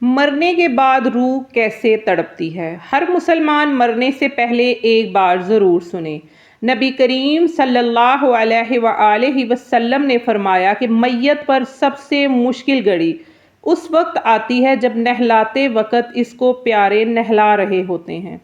مرنے کے بعد روح کیسے تڑپتی ہے؟ ہر مسلمان مرنے سے پہلے ایک بار ضرور سنے۔ نبی کریم صلی اللہ علیہ وآلہ وسلم نے فرمایا کہ میت پر سب سے مشکل گھڑی اس وقت آتی ہے جب نہلاتے وقت اس کو پیارے نہلا رہے ہوتے ہیں۔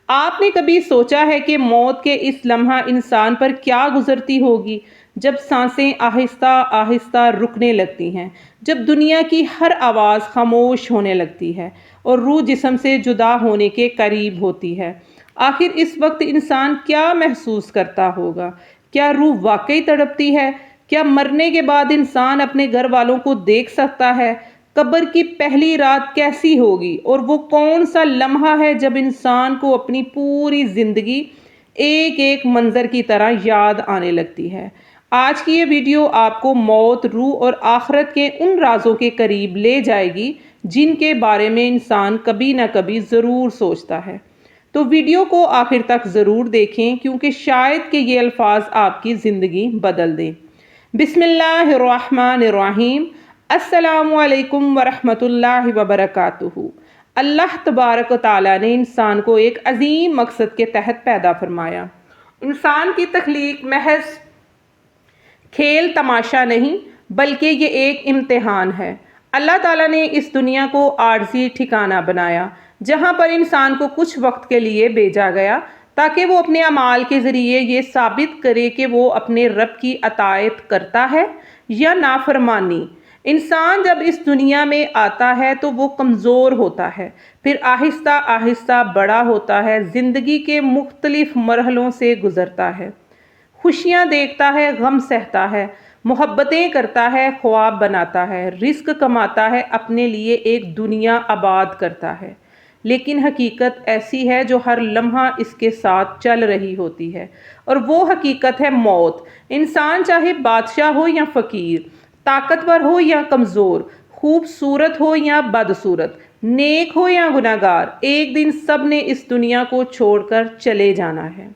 آپ نے کبھی سوچا ہے کہ موت کے اس لمحہ انسان پر کیا گزرتی ہوگی؟ جب سانسیں آہستہ آہستہ رکنے لگتی ہیں، جب دنیا کی ہر آواز خاموش ہونے لگتی ہے اور روح جسم سے جدا ہونے کے قریب ہوتی ہے، آخر اس وقت انسان کیا محسوس کرتا ہوگا؟ کیا روح واقعی تڑپتی ہے؟ کیا مرنے کے بعد انسان اپنے گھر والوں کو دیکھ سکتا ہے؟ قبر کی پہلی رات کیسی ہوگی؟ اور وہ کون سا لمحہ ہے جب انسان کو اپنی پوری زندگی ایک ایک منظر کی طرح یاد آنے لگتی ہے؟ آج کی یہ ویڈیو آپ کو موت، روح اور آخرت کے ان رازوں کے قریب لے جائے گی جن کے بارے میں انسان کبھی نہ کبھی ضرور سوچتا ہے۔ تو ویڈیو کو آخر تک ضرور دیکھیں کیونکہ شاید کہ یہ الفاظ آپ کی زندگی بدل دیں۔ بسم اللہ الرحمن الرحیم۔ السلام علیکم ورحمۃ اللہ وبرکاتہ۔ اللہ تبارک و تعالیٰ نے انسان کو ایک عظیم مقصد کے تحت پیدا فرمایا۔ انسان کی تخلیق محض کھیل تماشا نہیں بلکہ یہ ایک امتحان ہے۔ اللہ تعالیٰ نے اس دنیا کو عارضی ٹھکانہ بنایا جہاں پر انسان کو کچھ وقت کے لیے بھیجا گیا تاکہ وہ اپنے اعمال کے ذریعے یہ ثابت کرے کہ وہ اپنے رب کی اطاعت کرتا ہے یا نافرمانی۔ انسان جب اس دنیا میں آتا ہے تو وہ کمزور ہوتا ہے، پھر آہستہ آہستہ بڑا ہوتا ہے، زندگی کے مختلف مرحلوں سے گزرتا ہے، خوشیاں دیکھتا ہے، غم سہتا ہے، محبتیں کرتا ہے، خواب بناتا ہے، رزق کماتا ہے، اپنے لیے ایک دنیا آباد کرتا ہے۔ لیکن حقیقت ایسی ہے جو ہر لمحہ اس کے ساتھ چل رہی ہوتی ہے، اور وہ حقیقت ہے موت۔ انسان چاہے بادشاہ ہو یا فقیر، طاقتور ہو یا کمزور، خوبصورت ہو یا بدصورت، نیک ہو یا گناہگار، ایک دن سب نے اس دنیا کو چھوڑ کر چلے جانا ہے۔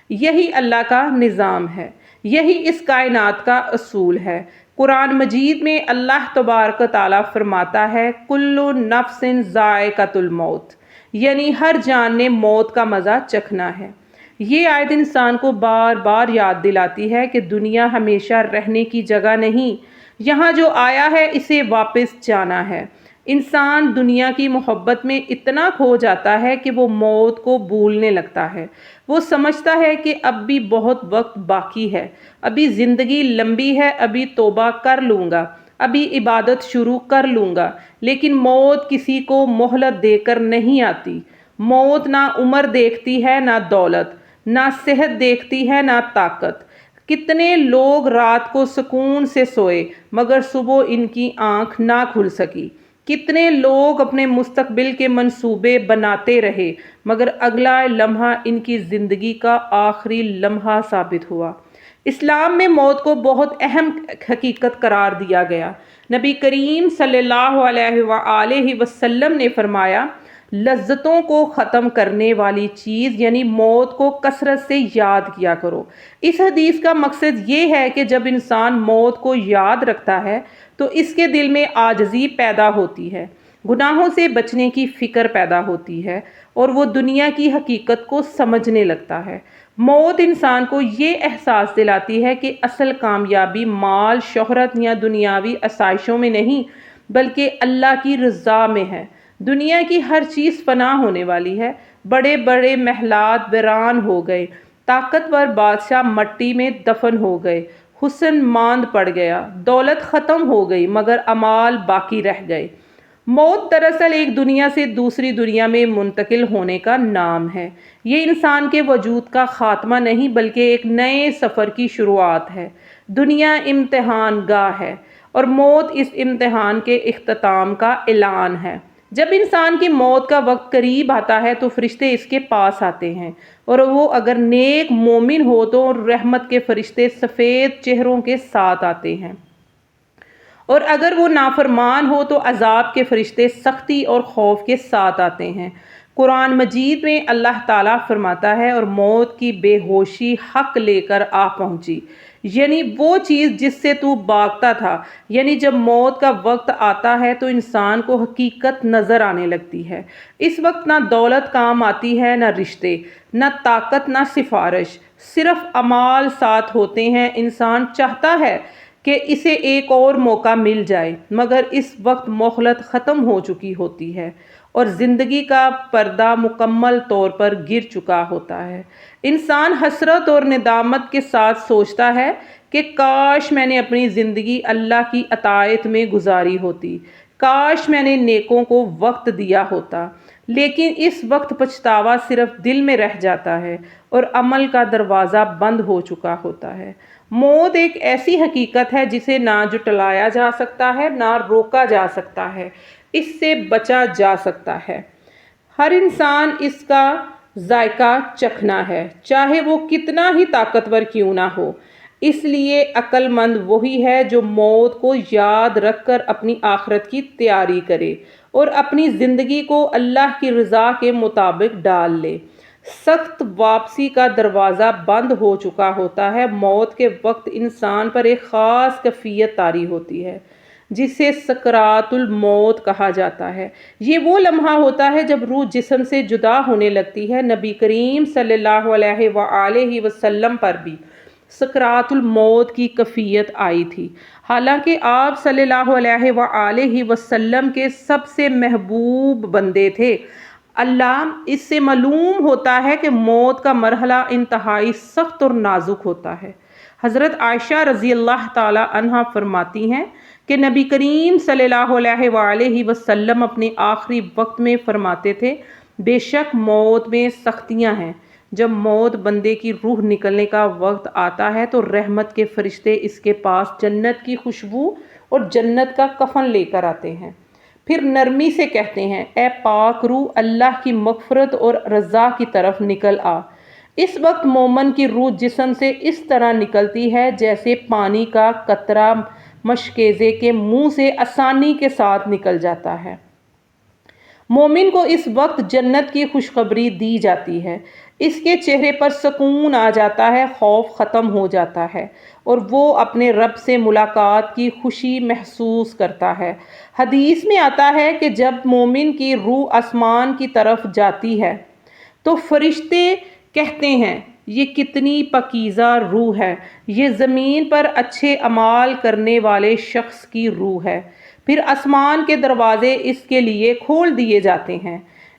یہی اللہ کا نظام ہے، یہی اس کائنات کا اصول ہے۔ قرآن مجید میں اللہ تبارک و تعالیٰ فرماتا ہے کل نفس ذائقۃ الموت، یعنی ہر جان نے موت کا مزہ چکھنا ہے۔ یہ آیت انسان کو بار بار یاد دلاتی ہے کہ دنیا ہمیشہ رہنے کی جگہ نہیں، یہاں جو آیا ہے اسے واپس جانا ہے۔ انسان دنیا کی محبت میں اتنا کھو جاتا ہے کہ وہ موت کو بھولنے لگتا ہے۔ وہ سمجھتا ہے کہ اب بھی بہت وقت باقی ہے، ابھی زندگی لمبی ہے، ابھی توبہ کر لوں گا، ابھی عبادت شروع کر لوں گا۔ لیکن موت کسی کو مہلت دے کر نہیں آتی۔ موت نہ عمر دیکھتی ہے، نہ دولت، نہ صحت دیکھتی ہے، نہ طاقت۔ کتنے لوگ رات کو سکون سے سوئے مگر صبح ان کی آنکھ نہ کھل سکی۔ کتنے لوگ اپنے مستقبل کے منصوبے بناتے رہے مگر اگلا لمحہ ان کی زندگی کا آخری لمحہ ثابت ہوا۔ اسلام میں موت کو بہت اہم حقیقت قرار دیا گیا۔ نبی کریم صلی اللہ علیہ وآلہ وسلم نے فرمایا لذتوں کو ختم کرنے والی چیز یعنی موت کو کثرت سے یاد کیا کرو۔ اس حدیث کا مقصد یہ ہے کہ جب انسان موت کو یاد رکھتا ہے تو اس کے دل میں عاجزی پیدا ہوتی ہے، گناہوں سے بچنے کی فکر پیدا ہوتی ہے اور وہ دنیا کی حقیقت کو سمجھنے لگتا ہے۔ موت انسان کو یہ احساس دلاتی ہے کہ اصل کامیابی مال، شہرت یا دنیاوی آسائشوں میں نہیں بلکہ اللہ کی رضا میں ہے۔ دنیا کی ہر چیز فنا ہونے والی ہے، بڑے بڑے محلات ویران ہو گئے، طاقتور بادشاہ مٹی میں دفن ہو گئے، حسن ماند پڑ گیا، دولت ختم ہو گئی مگر اعمال باقی رہ گئے۔ موت دراصل ایک دنیا سے دوسری دنیا میں منتقل ہونے کا نام ہے۔ یہ انسان کے وجود کا خاتمہ نہیں بلکہ ایک نئے سفر کی شروعات ہے۔ دنیا امتحان گاہ ہے اور موت اس امتحان کے اختتام کا اعلان ہے۔ جب انسان کی موت کا وقت قریب آتا ہے تو فرشتے اس کے پاس آتے ہیں، اور وہ اگر نیک مومن ہو تو رحمت کے فرشتے سفید چہروں کے ساتھ آتے ہیں، اور اگر وہ نافرمان ہو تو عذاب کے فرشتے سختی اور خوف کے ساتھ آتے ہیں۔ قرآن مجید میں اللہ تعالیٰ فرماتا ہے اور موت کی بے ہوشی حق لے کر آ پہنچی، یعنی وہ چیز جس سے تو بھاگتا تھا۔ یعنی جب موت کا وقت آتا ہے تو انسان کو حقیقت نظر آنے لگتی ہے۔ اس وقت نہ دولت کام آتی ہے، نہ رشتے، نہ طاقت، نہ سفارش، صرف اعمال ساتھ ہوتے ہیں۔ انسان چاہتا ہے کہ اسے ایک اور موقع مل جائے، مگر اس وقت مہلت ختم ہو چکی ہوتی ہے اور زندگی کا پردہ مکمل طور پر گر چکا ہوتا ہے۔ انسان حسرت اور ندامت کے ساتھ سوچتا ہے کہ کاش میں نے اپنی زندگی اللہ کی اطاعت میں گزاری ہوتی، کاش میں نے نیکوں کو وقت دیا ہوتا۔ لیکن اس وقت پچھتاوا صرف دل میں رہ جاتا ہے اور عمل کا دروازہ بند ہو چکا ہوتا ہے۔ موت ایک ایسی حقیقت ہے جسے نہ جھٹلایا جا سکتا ہے، نہ روکا جا سکتا ہے، اس سے بچا جا سکتا ہے۔ ہر انسان اس کا ذائقہ چکھنا ہے، چاہے وہ کتنا ہی طاقتور کیوں نہ ہو۔ اس لیے عقل مند وہی ہے جو موت کو یاد رکھ کر اپنی آخرت کی تیاری کرے اور اپنی زندگی کو اللہ کی رضا کے مطابق ڈال لے۔ سخت واپسی کا دروازہ بند ہو چکا ہوتا ہے۔ موت کے وقت انسان پر ایک خاص کیفیت طاری ہوتی ہے جسے سکرات الموت کہا جاتا ہے۔ یہ وہ لمحہ ہوتا ہے جب روح جسم سے جدا ہونے لگتی ہے۔ نبی کریم صلی اللہ علیہ وآلہ وسلم پر بھی سکرات الموت کی کیفیت آئی تھی، حالانکہ آپ صلی اللہ علیہ وآلہ وسلم کے سب سے محبوب بندے تھے۔ اس سے معلوم ہوتا ہے کہ موت کا مرحلہ انتہائی سخت اور نازک ہوتا ہے۔ حضرت عائشہ رضی اللہ تعالی عنہا فرماتی ہیں کہ نبی کریم صلی اللہ علیہ وآلہ وسلم اپنے آخری وقت میں فرماتے تھے، بے شک موت میں سختیاں ہیں۔ جب موت بندے کی روح نکلنے کا وقت آتا ہے تو رحمت کے فرشتے اس کے پاس جنت کی خوشبو اور جنت کا کفن لے کر آتے ہیں، پھر نرمی سے کہتے ہیں، اے پاک روح، اللہ کی مغفرت اور رضا کی طرف نکل آ۔ اس وقت مومن کی روح جسم سے اس طرح نکلتی ہے جیسے پانی کا قطرہ مشکیزے کے منہ سے آسانی کے ساتھ نکل جاتا ہے۔ مومن کو اس وقت جنت کی خوشخبری دی جاتی ہے، اس کے چہرے پر سکون آ جاتا ہے، خوف ختم ہو جاتا ہے اور وہ اپنے رب سے ملاقات کی خوشی محسوس کرتا ہے۔ حدیث میں آتا ہے کہ جب مومن کی روح آسمان کی طرف جاتی ہے تو فرشتے کہتے ہیں، یہ کتنی پاکیزہ روح ہے، یہ زمین پر اچھے اعمال کرنے والے شخص کی روح ہے۔ پھر آسمان کے دروازے اس کے لیے کھول دیے جاتے ہیں،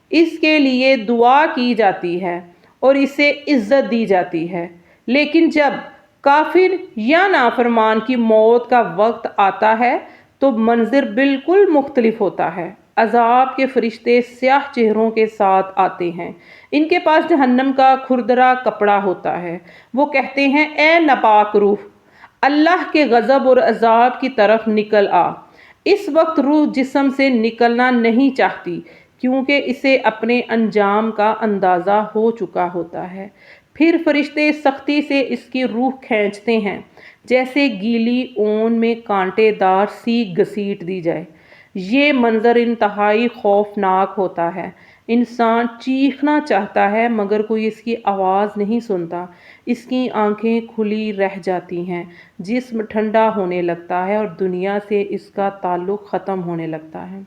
اس کے لیے دعا کی جاتی ہے اور اسے عزت دی جاتی ہے۔ لیکن جب کافر یا نافرمان کی موت کا وقت آتا ہے تو منظر بالکل مختلف ہوتا ہے۔ عذاب کے فرشتے سیاہ چہروں کے ساتھ آتے ہیں، ان کے پاس جہنم کا کھردرا کپڑا ہوتا ہے۔ وہ کہتے ہیں، اے ناپاک روح، اللہ کے غضب اور عذاب کی طرف نکل آ۔ اس وقت روح جسم سے نکلنا نہیں چاہتی کیونکہ اسے اپنے انجام کا اندازہ ہو چکا ہوتا ہے۔ پھر فرشتے سختی سے اس کی روح کھینچتے ہیں جیسے گیلی اون میں کانٹے دار سیخ گھسیٹ دی جائے۔ یہ منظر انتہائی خوفناک ہوتا ہے۔ انسان چیخنا چاہتا ہے مگر کوئی اس کی آواز نہیں سنتا۔ اس کی آنکھیں کھلی رہ جاتی ہیں، جسم ٹھنڈا ہونے لگتا ہے اور دنیا سے اس کا تعلق ختم ہونے لگتا ہے۔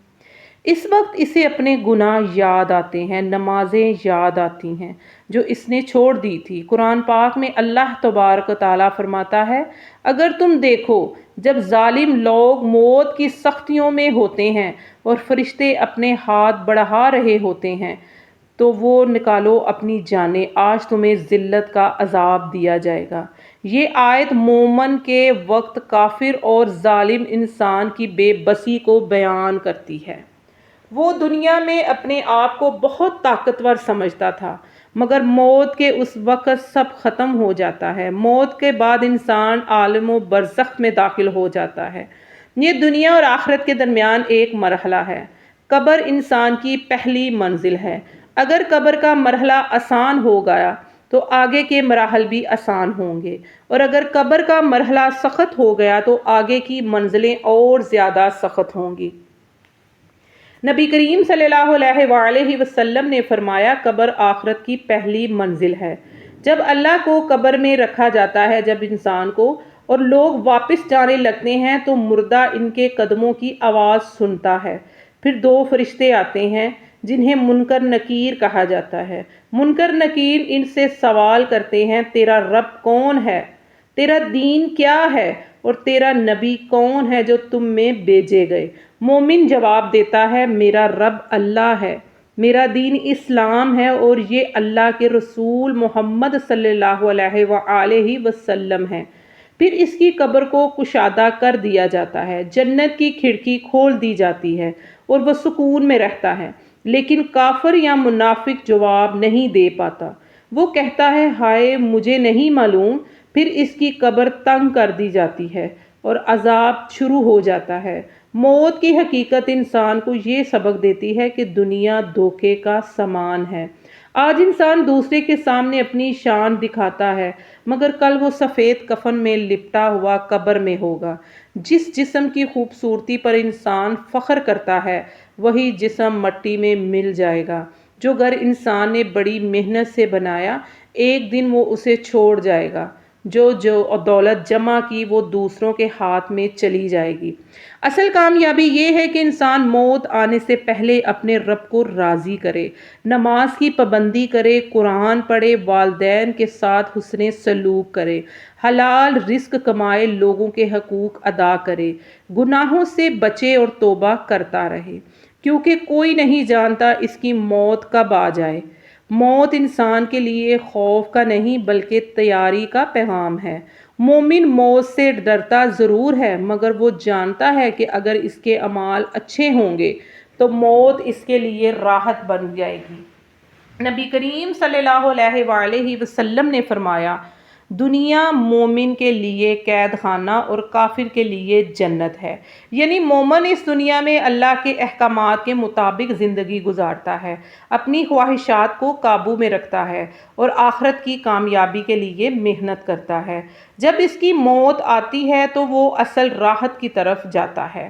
اس وقت اسے اپنے گناہ یاد آتے ہیں، نمازیں یاد آتی ہیں جو اس نے چھوڑ دی تھی۔ قرآن پاک میں اللہ تبارک و تعالیٰ فرماتا ہے، اگر تم دیکھو جب ظالم لوگ موت کی سختیوں میں ہوتے ہیں اور فرشتے اپنے ہاتھ بڑھا رہے ہوتے ہیں تو وہ نکالو اپنی جانیں، آج تمہیں ذلت کا عذاب دیا جائے گا۔ یہ آیت مومن کے وقت کافر اور ظالم انسان کی بے بسی کو بیان کرتی ہے۔ وہ دنیا میں اپنے آپ کو بہت طاقتور سمجھتا تھا، مگر موت کے اس وقت سب ختم ہو جاتا ہے۔ موت کے بعد انسان عالم و برزخ میں داخل ہو جاتا ہے۔ یہ دنیا اور آخرت کے درمیان ایک مرحلہ ہے۔ قبر انسان کی پہلی منزل ہے۔ اگر قبر کا مرحلہ آسان ہو گیا تو آگے کے مراحل بھی آسان ہوں گے، اور اگر قبر کا مرحلہ سخت ہو گیا تو آگے کی منزلیں اور زیادہ سخت ہوں گی۔ نبی کریم صلی اللہ علیہ وآلہ وسلم نے فرمایا، قبر آخرت کی پہلی منزل ہے۔ جب اللہ کو قبر میں رکھا جاتا ہے جب انسان کو اور لوگ واپس جانے لگتے ہیں تو مردہ ان کے قدموں کی آواز سنتا ہے۔ پھر دو فرشتے آتے ہیں جنہیں منکر نکیر کہا جاتا ہے۔ منکر نکیر ان سے سوال کرتے ہیں تیرا رب کون ہے؟ تیرا دین کیا ہے؟ اور تیرا نبی کون ہے جو تم میں بھیجے گئے؟ مومن جواب دیتا ہے میرا رب اللہ ہے، میرا دین اسلام ہے اور یہ اللہ کے رسول محمد صلی اللہ علیہ وآلہ وسلم ہے۔ پھر اس کی قبر کو کشادہ کر دیا جاتا ہے، جنت کی کھڑکی کھول دی جاتی ہے اور وہ سکون میں رہتا ہے، لیکن کافر یا منافق جواب نہیں دے پاتا۔ وہ کہتا ہے ہائے مجھے نہیں معلوم۔ پھر اس کی قبر تنگ کر دی جاتی ہے اور عذاب شروع ہو جاتا ہے۔ موت کی حقیقت انسان کو یہ سبق دیتی ہے کہ دنیا دھوکے کا سامان ہے۔ آج انسان دوسرے کے سامنے اپنی شان دکھاتا ہے مگر کل وہ سفید کفن میں لپٹا ہوا قبر میں ہوگا۔ جس جسم کی خوبصورتی پر انسان فخر کرتا ہے وہی جسم مٹی میں مل جائے گا۔ جو گھر انسان نے بڑی محنت سے بنایا ایک دن وہ اسے چھوڑ جائے گا۔ جو دولت جمع کی وہ دوسروں کے ہاتھ میں چلی جائے گی۔ اصل کامیابی یہ ہے کہ انسان موت آنے سے پہلے اپنے رب کو راضی کرے، نماز کی پابندی کرے، قرآن پڑھے، والدین کے ساتھ حسن سلوک کرے، حلال رزق کمائے، لوگوں کے حقوق ادا کرے، گناہوں سے بچے اور توبہ کرتا رہے، کیونکہ کوئی نہیں جانتا اس کی موت کب آ جائے۔ موت انسان کے لیے خوف کا نہیں بلکہ تیاری کا پیغام ہے۔ مومن موت سے ڈرتا ضرور ہے مگر وہ جانتا ہے کہ اگر اس کے اعمال اچھے ہوں گے تو موت اس کے لیے راحت بن جائے گی۔ نبی کریم صلی اللہ علیہ وآلہ وسلم نے فرمایا دنیا مومن کے لیے قید خانہ اور کافر کے لیے جنت ہے، یعنی مومن اس دنیا میں اللہ کے احکامات کے مطابق زندگی گزارتا ہے، اپنی خواہشات کو قابو میں رکھتا ہے اور آخرت کی کامیابی کے لیے محنت کرتا ہے۔ جب اس کی موت آتی ہے تو وہ اصل راحت کی طرف جاتا ہے۔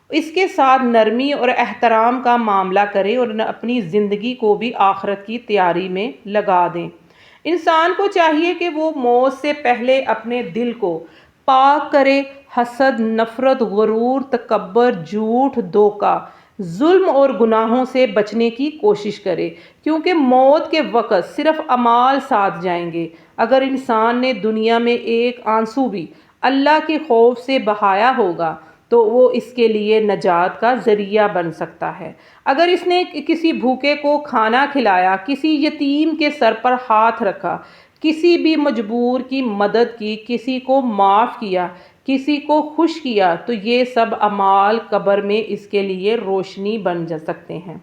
اس کے ساتھ نرمی اور احترام کا معاملہ کرے اور اپنی زندگی کو بھی آخرت کی تیاری میں لگا دیں۔ انسان کو چاہیے کہ وہ موت سے پہلے اپنے دل کو پاک کرے، حسد، نفرت، غرور، تکبر، جھوٹ، دھوکہ، ظلم اور گناہوں سے بچنے کی کوشش کرے، کیونکہ موت کے وقت صرف اعمال ساتھ جائیں گے۔ اگر انسان نے دنیا میں ایک آنسو بھی اللہ کے خوف سے بہایا ہوگا تو وہ اس کے لیے نجات کا ذریعہ بن سکتا ہے۔ اگر اس نے کسی بھوکے کو کھانا کھلایا، کسی یتیم کے سر پر ہاتھ رکھا، کسی بھی مجبور کی مدد کی، کسی کو معاف کیا، کسی کو خوش کیا تو یہ سب اعمال قبر میں اس کے لیے روشنی بن جا سکتے ہیں۔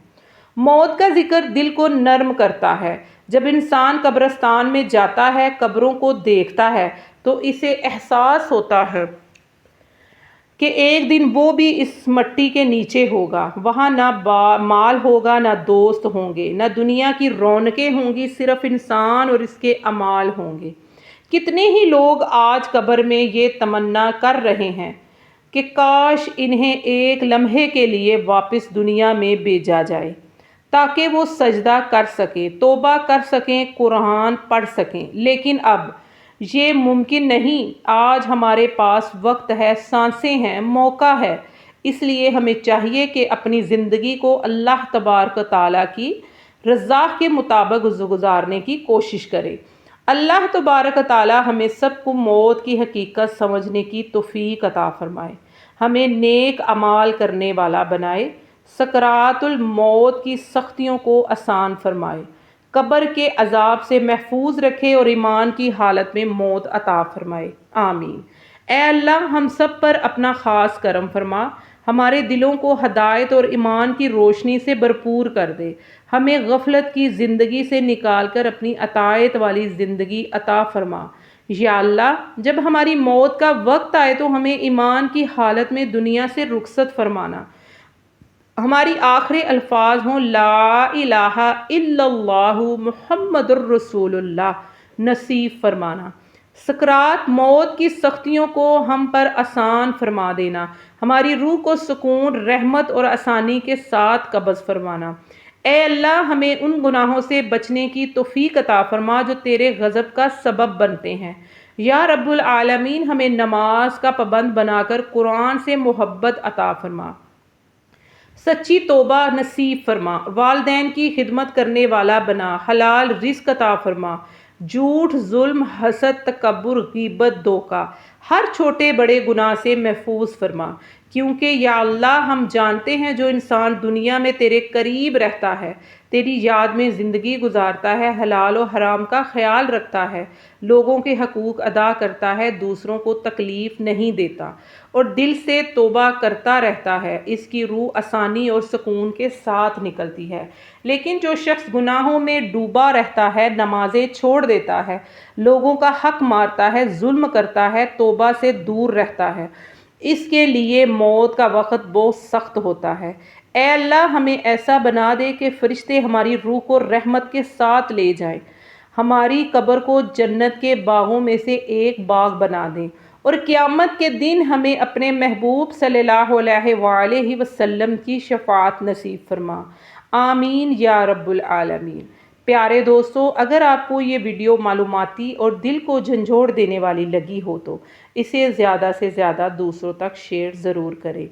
موت کا ذکر دل کو نرم کرتا ہے۔ جب انسان قبرستان میں جاتا ہے، قبروں کو دیکھتا ہے تو اسے احساس ہوتا ہے کہ ایک دن وہ بھی اس مٹی کے نیچے ہوگا۔ وہاں نہ مال ہوگا، نہ دوست ہوں گے، نہ دنیا کی رونقیں ہوں گی، صرف انسان اور اس کے اعمال ہوں گے۔ کتنے ہی لوگ آج قبر میں یہ تمنا کر رہے ہیں کہ کاش انہیں ایک لمحے کے لیے واپس دنیا میں بھیجا جائے تاکہ وہ سجدہ کر سکیں، توبہ کر سکیں، قرآن پڑھ سکیں، لیکن اب یہ ممکن نہیں۔ آج ہمارے پاس وقت ہے، سانسیں ہیں، موقع ہے، اس لیے ہمیں چاہیے کہ اپنی زندگی کو اللہ تبارک و تعالیٰ کی رضا کے مطابق گزارنے کی کوشش کرے۔ اللہ تبارک و تعالیٰ ہمیں سب کو موت کی حقیقت سمجھنے کی توفیق عطا فرمائے، ہمیں نیک اعمال کرنے والا بنائے، سکرات الموت کی سختیوں کو آسان فرمائے، قبر کے عذاب سے محفوظ رکھے اور ایمان کی حالت میں موت عطا فرمائے، آمین۔ اے اللہ ہم سب پر اپنا خاص کرم فرما، ہمارے دلوں کو ہدایت اور ایمان کی روشنی سے بھرپور کر دے، ہمیں غفلت کی زندگی سے نکال کر اپنی اطاعت والی زندگی عطا فرما۔ یا اللہ جب ہماری موت کا وقت آئے تو ہمیں ایمان کی حالت میں دنیا سے رخصت فرمانا، ہماری آخری الفاظ ہوں لا الہ الا اللہ محمد الرسول اللہ نصیب فرمانا۔ سکرات موت کی سختیوں کو ہم پر آسان فرما دینا، ہماری روح کو سکون، رحمت اور آسانی کے ساتھ قبض فرمانا۔ اے اللہ ہمیں ان گناہوں سے بچنے کی توفیق عطا فرما جو تیرے غضب کا سبب بنتے ہیں۔ یا رب العالمین ہمیں نماز کا پابند بنا کر قرآن سے محبت عطا فرما، سچی توبہ نصیب فرما، والدین کی خدمت کرنے والا بنا، حلال رزق عطا فرما، جھوٹ، ظلم، حسد، تکبر، غیبت، دھوکہ، ہر چھوٹے بڑے گناہ سے محفوظ فرما، کیونکہ یا اللہ ہم جانتے ہیں جو انسان دنیا میں تیرے قریب رہتا ہے، تیری یاد میں زندگی گزارتا ہے، حلال و حرام کا خیال رکھتا ہے، لوگوں کے حقوق ادا کرتا ہے، دوسروں کو تکلیف نہیں دیتا اور دل سے توبہ کرتا رہتا ہے، اس کی روح آسانی اور سکون کے ساتھ نکلتی ہے۔ لیکن جو شخص گناہوں میں ڈوبا رہتا ہے، نمازیں چھوڑ دیتا ہے، لوگوں کا حق مارتا ہے، ظلم کرتا ہے، توبہ سے دور رہتا ہے، اس کے لیے موت کا وقت بہت سخت ہوتا ہے۔ اے اللہ ہمیں ایسا بنا دے کہ فرشتے ہماری روح کو رحمت کے ساتھ لے جائیں، ہماری قبر کو جنت کے باغوں میں سے ایک باغ بنا دیں اور قیامت کے دن ہمیں اپنے محبوب صلی اللہ علیہ وآلہ وسلم کی شفاعت نصیب فرما، آمین یا رب العالمین۔ پیارے دوستو، اگر آپ کو یہ ویڈیو معلوماتی اور دل کو جھنجھوڑ دینے والی لگی ہو تو اسے زیادہ سے زیادہ دوسروں تک شیئر ضرور کریں۔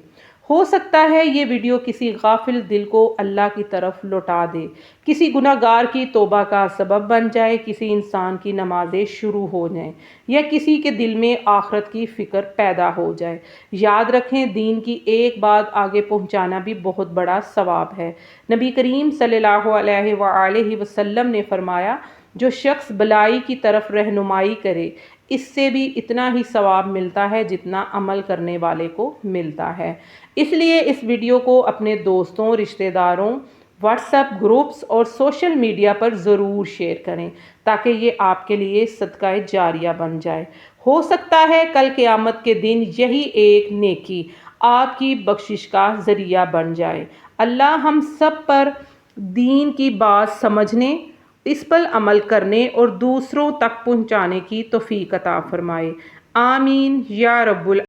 ہو سکتا ہے یہ ویڈیو کسی غافل دل کو اللہ کی طرف لوٹا دے، کسی گناہ گار کی توبہ کا سبب بن جائے، کسی انسان کی نمازیں شروع ہو جائیں یا کسی کے دل میں آخرت کی فکر پیدا ہو جائے۔ یاد رکھیں، دین کی ایک بات آگے پہنچانا بھی بہت بڑا ثواب ہے۔ نبی کریم صلی اللہ علیہ وآلہ وسلم نے فرمایا، جو شخص بلائی کی طرف رہنمائی کرے اس سے بھی اتنا ہی ثواب ملتا ہے جتنا عمل کرنے والے کو ملتا ہے۔ اس لیے اس ویڈیو کو اپنے دوستوں، رشتہ داروں، واٹس ایپ گروپس اور سوشل میڈیا پر ضرور شیئر کریں تاکہ یہ آپ کے لیے صدقہ جاریہ بن جائے۔ ہو سکتا ہے کل قیامت کے دن یہی ایک نیکی آپ کی بخشش کا ذریعہ بن جائے۔ اللہ ہم سب پر دین کی بات سمجھنے، اس پر عمل کرنے اور دوسروں تک پہنچانے کی توفیق عطا فرمائے، آمین یا رب العالمین۔